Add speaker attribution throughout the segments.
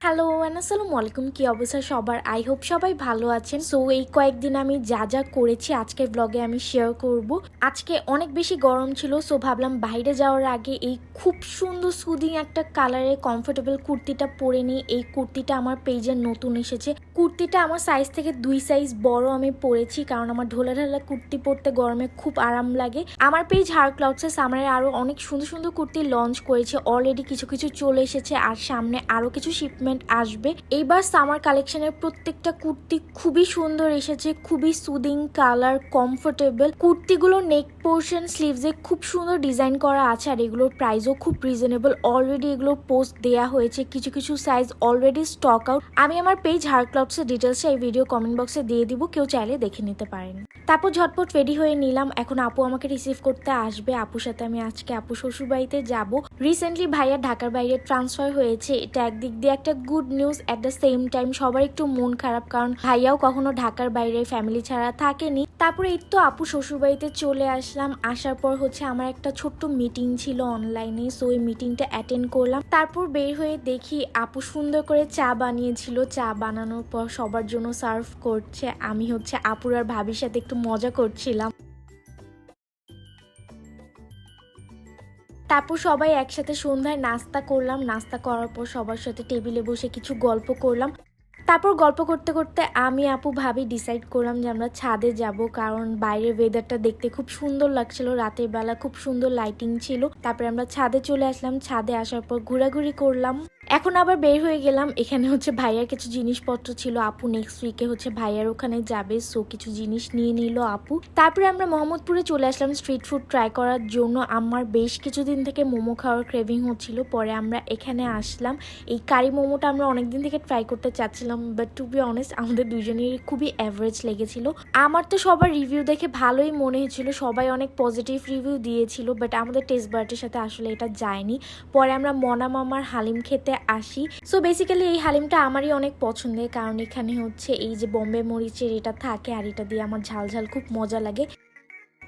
Speaker 1: Hello আসসালামু আলাইকুম, কি অবস্থা সবার? আই হোপ সবাই ভালো আছেন। সো এই কয়েকদিন আমি যা যা করেছি আজকের ব্লগে আমি শেয়ার করব। আজকে অনেক বেশি গরম ছিল, সো ভাবলাম বাইরে যাওয়ার আগে এই খুব সুন্দর সুদিং একটা কালারের কমফোর্টেবল কুর্তিটা পরে নিই। এই কুর্তিটা আমার পেজে নতুন এসেছে। কুর্তিটা আমার সাইজ থেকে 2 সাইজ বড় আমি পরেছি, কারণ আমার ঢোলা ঢালা কুর্তি পরতে গরমে খুব আরাম লাগে। আমার পেজ হার ক্লাউডসে সামারের আরও অনেক সুন্দর সুন্দর কুর্তি লঞ্চ করেছে। অলরেডি কিছু কিছু চলে এসেছে, আর সামনে আরও কিছু শিপমেন্ট আসবে। এইবার সামার কালেকশনের প্রত্যেকটা কুর্তি খুবই সুন্দর এসেছে, খুবই সুদিং কালার, কমফোর্টেবল। কুর্তিগুলো নেক পোর্শন স্লিভসে খুব সুন্দর ডিজাইন করা আছে, আর এগুলোর প্রাইসও খুব রিজনেবল। অলরেডি এগুলো পোস্ট দেয়া হয়েছে, কিছু কিছু সাইজ অলরেডি স্টক আউট। আমি আমার পেজ হার ক্লাউডসের ডিটেলসে এই ভিডিও কমেন্ট বক্সে দিয়ে দিব, কেউ চাইলে দেখে নিতে পারেন। তারপর ঝটপট রেডি হয়ে নিলাম। এখন আপু আমাকে রিসিভ করতে আসবে। আপুর সাথে আমি আজকে আপু শ্বশুর বাড়িতে যাব। রিসেন্টলি ভাইয়া ঢাকার বাইরে ট্রান্সফার হয়েছে, এটা একদিক দিয়ে একটা good news. At the same time সবার একটু মন খারাপ, কারণ ভাইয়াও কখনো ঢাকার বাইরে ফ্যামিলি ছাড়া থাকেনি। তারপরে এই তো আপু শ্বশুর বাড়িতে চলে আসলাম। আসার পর আমার একটা ছোট্ট মিটিং ছিল অনলাইনে, সো ওই মিটিংটা অ্যাটেন্ড করলাম। তারপর বের হয়ে দেখি আপু সুন্দর করে চা বানিয়েছিল। চা বানানোর পর সবার জন্য সার্ভ করছে। আমি আপুর আর ভাবির সাথে একটু মজা করছিলাম। তারপর সবাই একসাথে সন্ধ্যায় নাস্তা করলাম। নাস্তা করার পর সবার সাথে টেবিলে বসে কিছু গল্প করলাম। তারপর গল্প করতে করতে আমি আপু ভাবি ডিসাইড করলাম যে আমরা ছাদে যাব, কারণ বাইরের ওয়েদারটা দেখতে খুব সুন্দর লাগছিল। রাতের বেলা খুব সুন্দর লাইটিং ছিল। তারপরে আমরা ছাদে চলে আসলাম। ছাদে আসার পর ঘোরাঘুরি করলাম। এখন আবার বের হয়ে গেলাম। এখানে ভাইয়ার কিছু জিনিসপত্র ছিল। আপু নেক্সট উইকে ভাইয়ার ওখানে যাবে, সো কিছু জিনিস নিয়ে নিল আপু। তারপরে আমরা মোহাম্মদপুরে চলে আসলাম স্ট্রিট ফুড ট্রাই করার জন্য। আমার বেশ কিছুদিন থেকে মোমো খাওয়ার ক্রেভিং হচ্ছিল, পরে আমরা এখানে আসলাম। এই কারি মোমোটা আমরা অনেকদিন থেকে ট্রাই করতে চাচ্ছিলাম, বাট টু বি অনেস্ট আমাদের দুজনেরই খুবই অ্যাভারেজ লেগেছিল। আমার তো সবার রিভিউ দেখে ভালোই মনে হয়েছিল, সবাই অনেক পজিটিভ রিভিউ দিয়েছিল, বাট আমাদের টেস্ট বার্ডের সাথে আসলে এটা যায়নি। পরে আমরা মনা মামার হালিম খেতে আসি। সো বেসিক্যালি এই হালিমটা আমারই অনেক পছন্দের, কারণ এখানে এই যে বোম্বে মরিচের এটা থাকে, আর এটা দিয়ে আমার ঝাল ঝাল খুব মজা লাগে।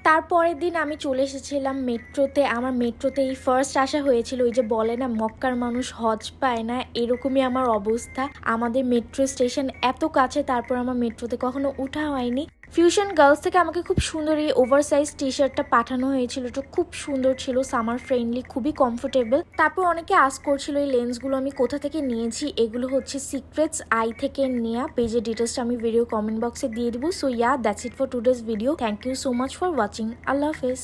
Speaker 1: তারপরের দিন আমি চলে এসেছিলাম মেট্রোতে। আমার মেট্রোতে এই ফার্স্ট আসা হয়েছিল। ওই যে বলে না মক্কার মানুষ হজ পায় না, এরকমই আমার অবস্থা। আমাদের মেট্রো স্টেশন এত কাছে, তারপর আমার মেট্রোতে কখনো উঠা হয়নি। ফিউশন গার্লস থেকে আমাকে খুব সুন্দর এই ওভারসাইজ টি শার্টটা পাঠানো হয়েছিল। এটা খুব সুন্দর ছিল, সামার ফ্রেন্ডলি, খুবই কমফোর্টেবল। তারপর অনেকে আস্ক করছিল এই লেন্সগুলো আমি কোথা থেকে নিয়েছি। এগুলো সিক্রেটস আই থেকে নেওয়া। পেজের ডিটেলসটা আমি ভিডিও কমেন্ট বক্সে দিয়ে দিব। So that's it for today's video. Thank you so much for watching. আল্লাহ হাফেজ।